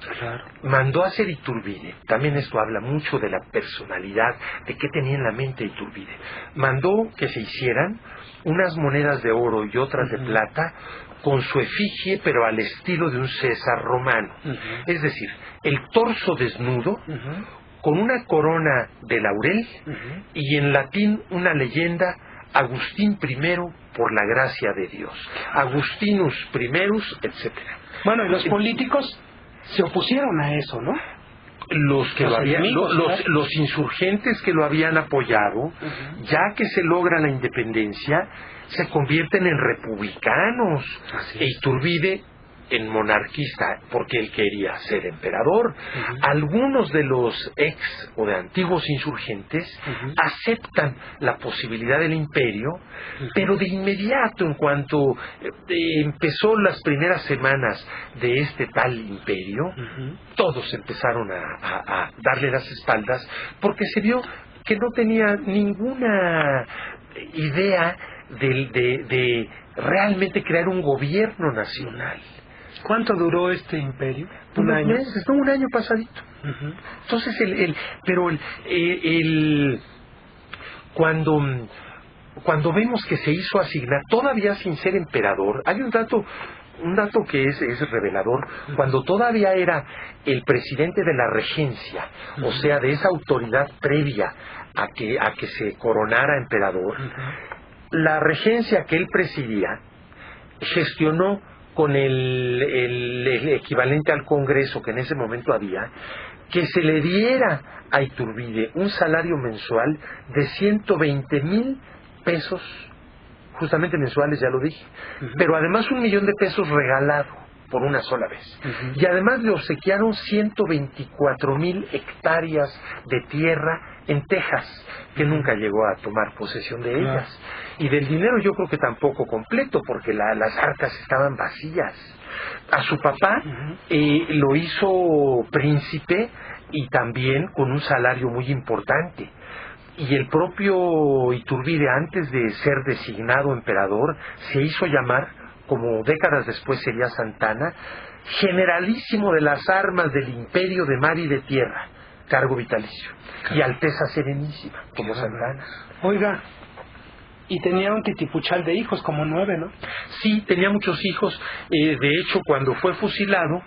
Mandó a hacer Iturbide, también esto habla mucho de la personalidad, de qué tenía en la mente Iturbide. Mandó que se hicieran unas monedas de oro y otras de plata con su efigie, pero al estilo de un César romano. Es decir, el torso desnudo, con una corona de laurel, y en latín una leyenda: Agustín I por la gracia de Dios, Agustinus primerus, etcétera. Bueno, y los políticos se opusieron a eso, ¿no? Los insurgentes que lo habían apoyado, ya que se logra la independencia, se convierten en republicanos. E Iturbide en monarquista porque él quería ser emperador. Algunos de los ex o de antiguos insurgentes aceptan la posibilidad del imperio, pero de inmediato, en cuanto empezó las primeras semanas de este tal imperio, todos empezaron a darle las espaldas porque se vio que no tenía ninguna idea de realmente crear un gobierno nacional. ¿Cuánto duró este imperio? ¿Un año? Meses, no, un año pasadito. Entonces, cuando vemos que se hizo asignar, todavía sin ser emperador, hay un dato que es revelador. Cuando todavía era el presidente de la regencia, o sea, de esa autoridad previa a que se coronara emperador, la regencia que él presidía gestionó con el equivalente al Congreso que en ese momento había, que se le diera a Iturbide un salario mensual de 120,000 pesos, justamente mensuales, ya lo dije, pero además 1,000,000 de pesos regalado por una sola vez. Y además le obsequiaron 124,000 hectáreas de tierra en Texas, que nunca llegó a tomar posesión de ellas. Y del dinero yo creo que tampoco completo, porque las arcas estaban vacías. A su papá lo hizo príncipe y también con un salario muy importante. Y el propio Iturbide, antes de ser designado emperador, se hizo llamar, como décadas después sería Santana, generalísimo de las armas del imperio de mar y de tierra, cargo vitalicio, y Alteza Serenísima, como Santana. Oiga, y tenía un titipuchal de hijos, como 9, ¿no? Sí, tenía muchos hijos. De hecho, cuando fue fusilado,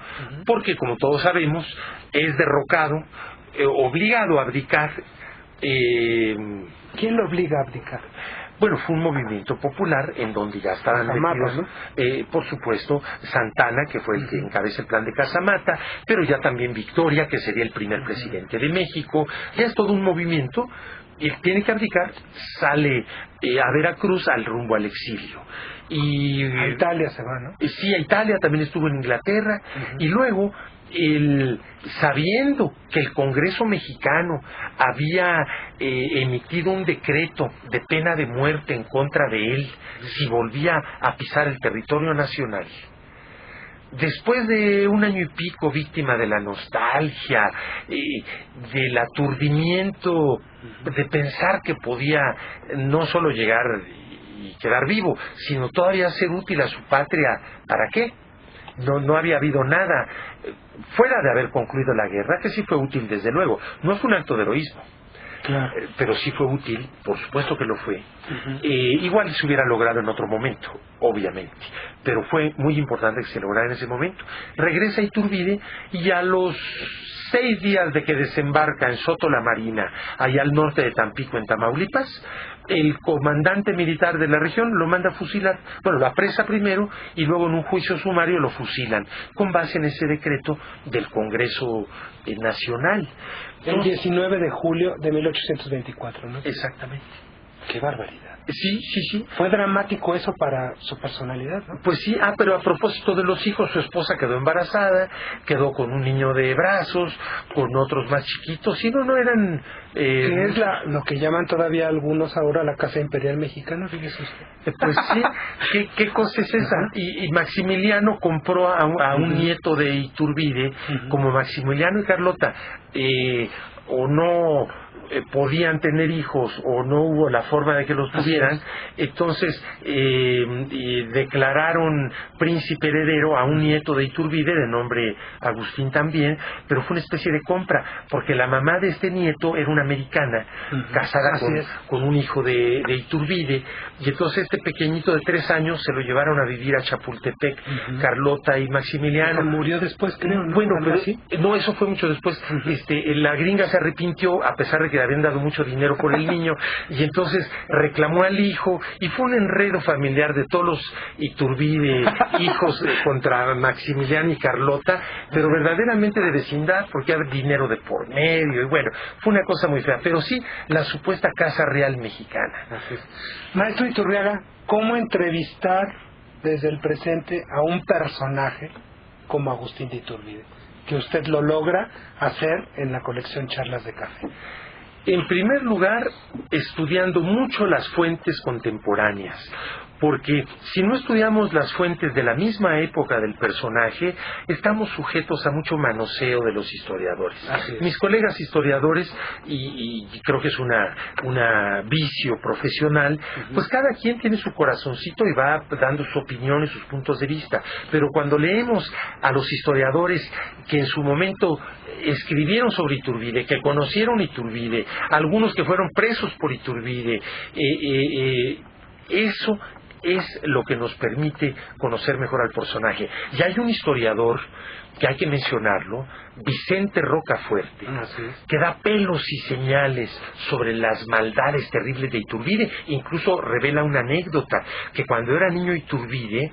porque como todos sabemos, es derrocado, obligado a abdicar. ¿Quién lo obliga a abdicar? Bueno, fue un movimiento popular en donde ya estaban metidos, ¿no? Por supuesto, Santana, que fue el que encabeza el plan de Casamata, pero ya también Victoria, que sería el primer presidente de México. Ya es todo un movimiento. Él tiene que abdicar, sale a Veracruz al rumbo al exilio. Y a Italia se va, ¿no? Sí, a Italia, también estuvo en Inglaterra. Y luego, sabiendo que el Congreso mexicano había emitido un decreto de pena de muerte en contra de él si volvía a pisar el territorio nacional, después de un año y pico víctima de la nostalgia, del aturdimiento de pensar que podía no solo llegar y quedar vivo, sino todavía ser útil a su patria, ¿para qué? No había habido nada fuera de haber concluido la guerra, que sí fue útil desde luego. No fue un acto de heroísmo, pero sí fue útil, por supuesto que lo fue. Igual se hubiera logrado en otro momento, obviamente, pero fue muy importante que se lograra en ese momento. Regresa a Iturbide y a los 6 días de que desembarca en Soto la Marina, allá al norte de Tampico, en Tamaulipas, el comandante militar de la región lo manda a fusilar. Bueno, lo apresa primero y luego en un juicio sumario lo fusilan, con base en ese decreto del Congreso Nacional. El 19 de julio de 1824, ¿no? Exactamente. ¡Qué barbaridad! Sí. Fue dramático eso para su personalidad, ¿no? Pues sí, pero a propósito de los hijos, su esposa quedó embarazada, quedó con un niño de brazos, con otros más chiquitos, y no eran... ¿Qué es lo que llaman todavía algunos ahora la Casa Imperial Mexicana? Fíjese usted. Pues sí, ¿qué cosa es esa? Y Maximiliano compró a un nieto de Iturbide, como Maximiliano y Carlota, o no podían tener hijos o no hubo la forma de que los tuvieran, entonces declararon príncipe heredero a un nieto de Iturbide de nombre Agustín también, pero fue una especie de compra, porque la mamá de este nieto era una americana, casada con un hijo de Iturbide, y entonces este pequeñito de 3 años se lo llevaron a vivir a Chapultepec, Carlota y Maximiliano. Murió después, creo, ¿no? Bueno, pero no, eso fue mucho después. La gringa se arrepintió, a pesar de que le habían dado mucho dinero por el niño, y entonces reclamó al hijo, y fue un enredo familiar de todos los Iturbide hijos contra Maximiliano y Carlota, pero verdaderamente de vecindad, porque había dinero de por medio, y bueno, fue una cosa muy fea, pero sí, la supuesta Casa Real Mexicana. Maestro Iturriaga, ¿cómo entrevistar desde el presente a un personaje como Agustín de Iturbide, que usted lo logra hacer en la colección Charlas de Café? En primer lugar, estudiando mucho las fuentes contemporáneas, porque si no estudiamos las fuentes de la misma época del personaje, estamos sujetos a mucho manoseo de los historiadores. Mis colegas historiadores, y creo que es una vicio profesional, pues cada quien tiene su corazoncito y va dando su opinión y sus puntos de vista, pero cuando leemos a los historiadores que en su momento escribieron sobre Iturbide, que conocieron Iturbide, algunos que fueron presos por Iturbide, eso es lo que nos permite conocer mejor al personaje. Y hay un historiador que hay que mencionarlo, Vicente Rocafuerte, que da pelos y señales sobre las maldades terribles de Iturbide. Incluso revela una anécdota, que cuando era niño Iturbide,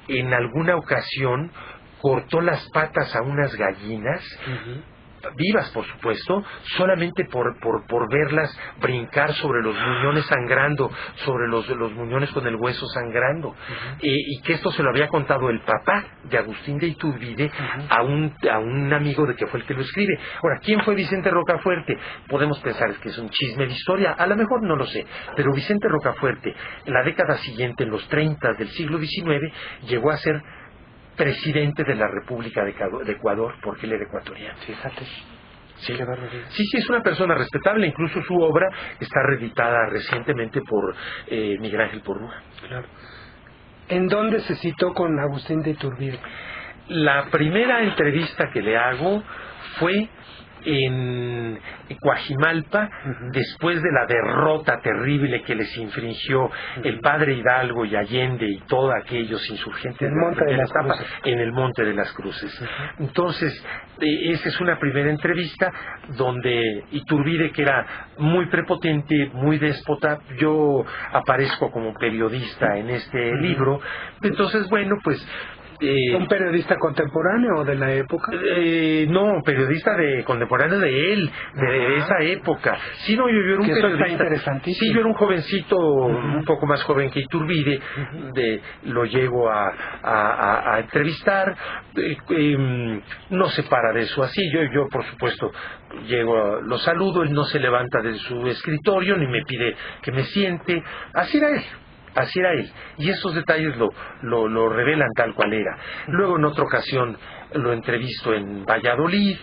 en alguna ocasión cortó las patas a unas gallinas, vivas por supuesto, solamente por verlas brincar sobre los muñones sangrando, sobre los muñones con el hueso sangrando, y que esto se lo había contado el papá de Agustín de Iturbide a un amigo de que fue el que lo escribe. Ahora, ¿quién fue Vicente Rocafuerte? Podemos pensar que es un chisme de historia, a lo mejor no lo sé, pero Vicente Rocafuerte, en la década siguiente, en los 30 del siglo XIX, llegó a ser presidente de la República de Ecuador, porque él era ecuatoriano. Fíjate. Sí, es una persona respetable, incluso su obra está reeditada recientemente por Miguel Ángel Porrúa. Claro. ¿En dónde se citó con Agustín de Iturbide? La primera entrevista que le hago fue en Coajimalpa, después de la derrota terrible que les infringió el padre Hidalgo y Allende y todos aquellos insurgentes en el Monte de las Cruces. Entonces, esa es una primera entrevista donde Iturbide, que era muy prepotente, muy déspota, yo aparezco como periodista en este libro. Entonces, bueno, pues ¿un periodista contemporáneo de la época? No, periodista contemporáneo de él, de esa época. Sí, no, yo era un periodista interesantísimo. Sí, yo era un jovencito, un poco más joven que Iturbide, lo llego a entrevistar, no se para de eso así, yo por supuesto llego, lo saludo, él no se levanta de su escritorio, ni me pide que me siente, así era él. Así era él, y esos detalles lo revelan tal cual era. Luego en otra ocasión lo entrevisto en Valladolid,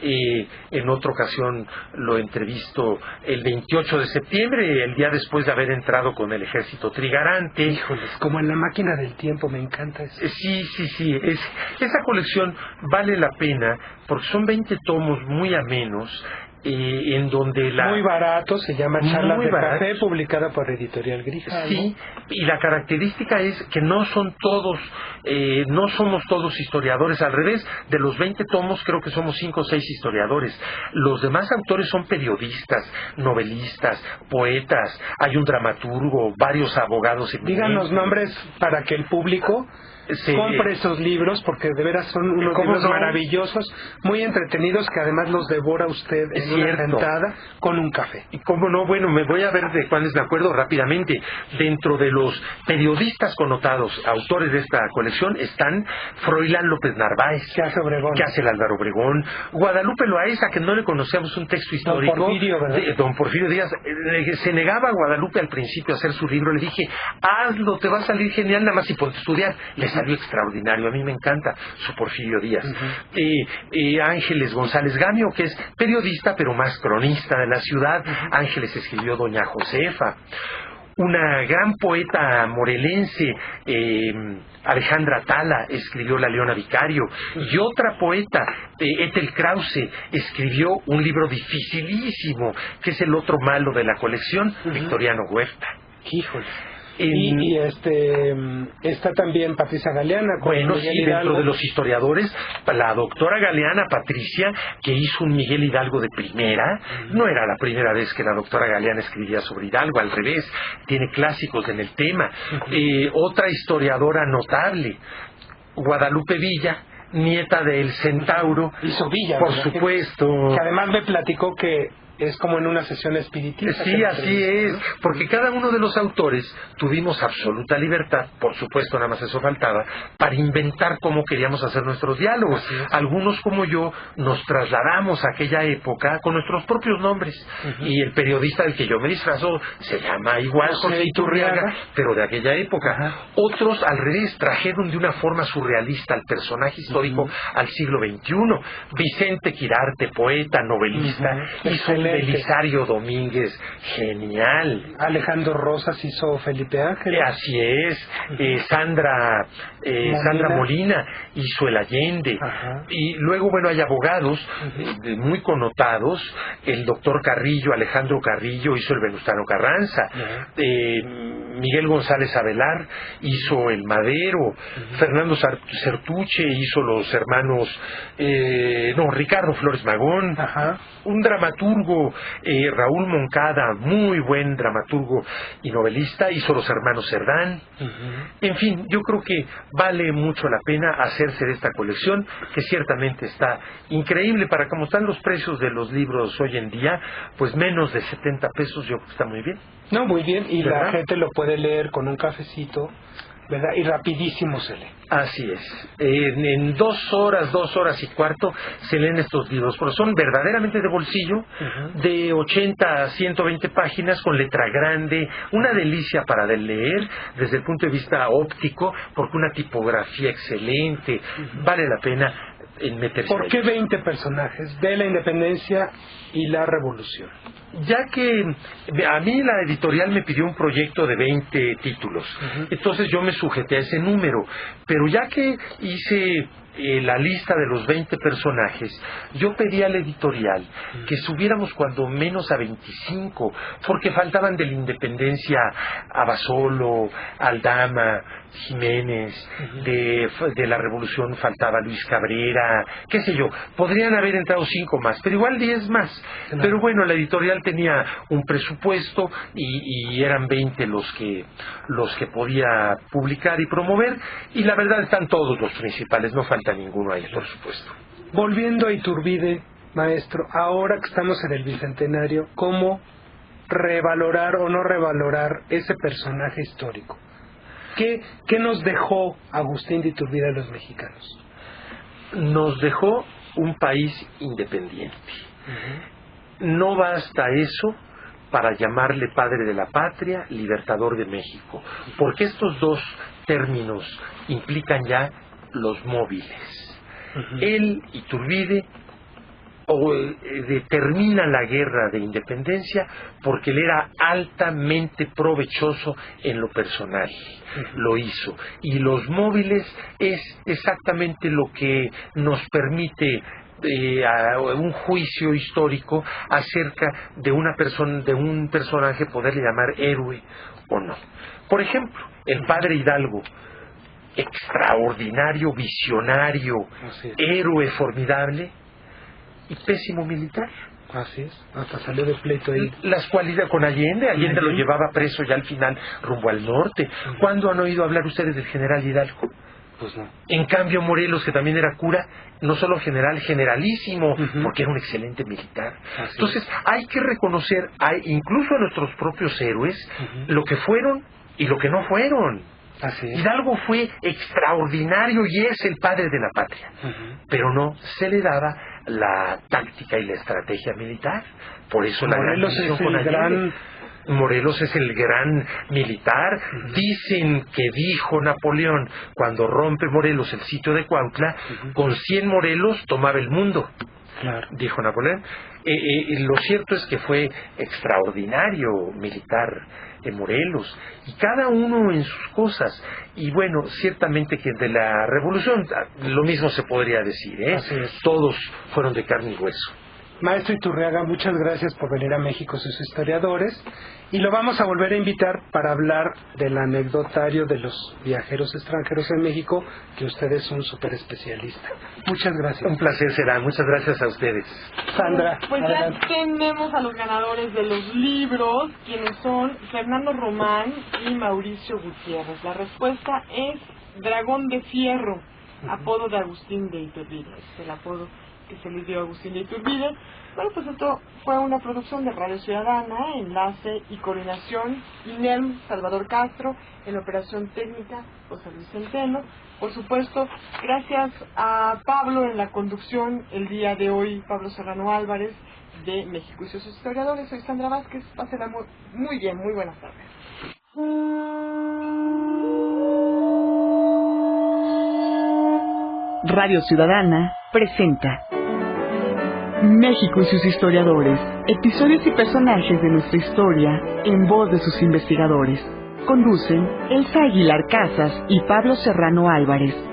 en otra ocasión lo entrevisto el 28 de septiembre, el día después de haber entrado con el ejército trigarante. Híjoles, como en La máquina del tiempo, me encanta eso. Sí, esa colección vale la pena, porque son 20 tomos muy amenos, en donde muy barato, se llama Charlas de Café, publicada por Editorial Grijalbo. Sí, y la característica es que no son todos, no somos todos historiadores, al revés, de los 20 tomos creo que somos 5 o 6 historiadores. Los demás autores son periodistas, novelistas, poetas, hay un dramaturgo, varios abogados. Digan los nombres para que el público compre esos libros, porque de veras son unos libros maravillosos, muy entretenidos, que además los devora usted en una sentada con un café. Y cómo no, bueno, me voy a ver de cuáles me acuerdo rápidamente. Dentro de los periodistas connotados, autores de esta colección, están Froilán López Narváez, que hace el Álvaro Obregón, Guadalupe Loaesa, que no le conocíamos un texto histórico, Don Porfirio Díaz. Se negaba Guadalupe al principio a hacer su libro, le dije, hazlo, te va a salir genial, nada más y ponte a estudiar. Salió extraordinario, a mí me encanta su Porfirio Díaz. Ángeles González Gamio, que es periodista pero más cronista de la ciudad. Ángeles escribió Doña Josefa. Una gran poeta morelense, Alejandra Tala, escribió La Leona Vicario. Y otra poeta, Ethel Krause, escribió un libro dificilísimo, que es el otro malo de la colección, Victoriano Huerta. Híjole. Y está también Patricia Galeana. Bueno, sí, dentro de los historiadores, la doctora Galeana, Patricia, que hizo un Miguel Hidalgo de primera, no era la primera vez que la doctora Galeana escribía sobre Hidalgo, al revés, tiene clásicos en el tema. Otra historiadora notable, Guadalupe Villa, nieta del Centauro. Hizo Villa, por supuesto. Que además me platicó que es como en una sesión espiritista. Sí, así es, porque cada uno de los autores tuvimos absoluta libertad, por supuesto, nada más eso faltaba, para inventar cómo queríamos hacer nuestros diálogos. Algunos, como yo, nos trasladamos a aquella época con nuestros propios nombres, y el periodista del que yo me disfrazo se llama igual José Iturriaga, pero de aquella época. Otros, al revés, trajeron de una forma surrealista al personaje histórico al siglo XXI. Vicente Quirarte, poeta, novelista, hizo un Belisario Domínguez genial. Alejandro Rosas hizo Felipe Ángel. Así es. Sandra Molina hizo El Allende. Y luego, bueno, hay abogados muy connotados. El doctor Carrillo, Alejandro Carrillo, hizo El Venustiano Carranza. Miguel González Avelar hizo El Madero. Fernando Certuche hizo Los Hermanos Ricardo Flores Magón. Un dramaturgo, Raúl Moncada, muy buen dramaturgo y novelista, hizo Los Hermanos Cerdán. En fin, yo creo que vale mucho la pena hacerse de esta colección, que ciertamente está increíble. Para cómo están los precios de los libros hoy en día, pues menos de 70 pesos, yo creo que está muy bien. No, muy bien, y ¿verdad? La gente lo puede leer con un cafecito, ¿verdad? Y rapidísimo se lee. Así es. En 2 horas y cuarto se leen estos libros, porque son verdaderamente de bolsillo, de 80 a 120 páginas, con letra grande, una delicia para leer desde el punto de vista óptico, porque una tipografía excelente, vale la pena meterse. ¿Por qué 20 personajes de la independencia y la revolución? Ya que a mí la editorial me pidió un proyecto de 20 títulos, entonces yo me sujeté a ese número, pero ya que hice la lista de los 20 personajes, yo pedí a la editorial que subiéramos cuando menos a 25, porque faltaban de la independencia Abasolo, Aldama, Jiménez, de la revolución faltaba Luis Cabrera, qué sé yo, podrían haber entrado 5 más, pero igual 10 más. Pero bueno, la editorial tenía un presupuesto y eran 20 los que podía publicar y promover, y la verdad están todos los principales, no falta ninguno ahí, por supuesto. Volviendo a Iturbide, maestro, ahora que estamos en el Bicentenario, ¿cómo revalorar o no revalorar ese personaje histórico? ¿Qué nos dejó Agustín de Iturbide a los mexicanos? Nos dejó un país independiente. No basta eso para llamarle padre de la patria, libertador de México, porque estos dos términos implican ya los móviles. Él, Iturbide, determina la guerra de independencia porque él era altamente provechoso en lo personal, lo hizo, y los móviles es exactamente lo que nos permite un juicio histórico acerca de una persona, de un personaje, poderle llamar héroe o no. Por ejemplo, el padre Hidalgo, extraordinario, visionario, héroe formidable y pésimo militar. Así es, hasta salió de pleito ahí. Las cualidades con Allende lo llevaba preso ya al final rumbo al norte. ¿Cuándo han oído hablar ustedes del general Hidalgo? Pues no. En cambio, Morelos, que también era cura, no solo general, generalísimo, porque era un excelente militar. Entonces, hay que reconocer, incluso a nuestros propios héroes, lo que fueron y lo que no fueron. Hidalgo fue extraordinario y es el padre de la patria, pero no se le daba la táctica y la estrategia militar. Por eso Morelos Morelos es el gran militar. Dicen que dijo Napoleón, cuando rompe Morelos el sitio de Cuautla, con 100 Morelos tomaba el mundo. Dijo Napoleón. Lo cierto es que fue extraordinario militar en Morelos, y cada uno en sus cosas. Y bueno, ciertamente que de la revolución lo mismo se podría decir, todos fueron de carne y hueso. Maestro Iturriaga, muchas gracias por venir a México sus historiadores, y lo vamos a volver a invitar para hablar del anecdotario de los viajeros extranjeros en México, que usted es un súper especialista. Muchas gracias. Un placer será, muchas gracias a ustedes. Sandra, pues adelante. Ya tenemos a los ganadores de los libros, quienes son Fernando Román y Mauricio Gutiérrez. La respuesta es Dragón de Fierro, apodo de Agustín de Iturbide, es el apodo que se le dio a Agustín de Iturbide. Bueno, pues esto fue una producción de Radio Ciudadana, enlace y coordinación, INERM, Salvador Castro, en operación técnica, José Luis Centeno. Por supuesto, gracias a Pablo en la conducción el día de hoy, Pablo Serrano Álvarez, de México y sus historiadores. Soy Sandra Vázquez, pásenla muy bien, muy buenas tardes. Radio Ciudadana presenta México y sus historiadores, episodios y personajes de nuestra historia en voz de sus investigadores. Conducen Elsa Aguilar Casas y Pablo Serrano Álvarez.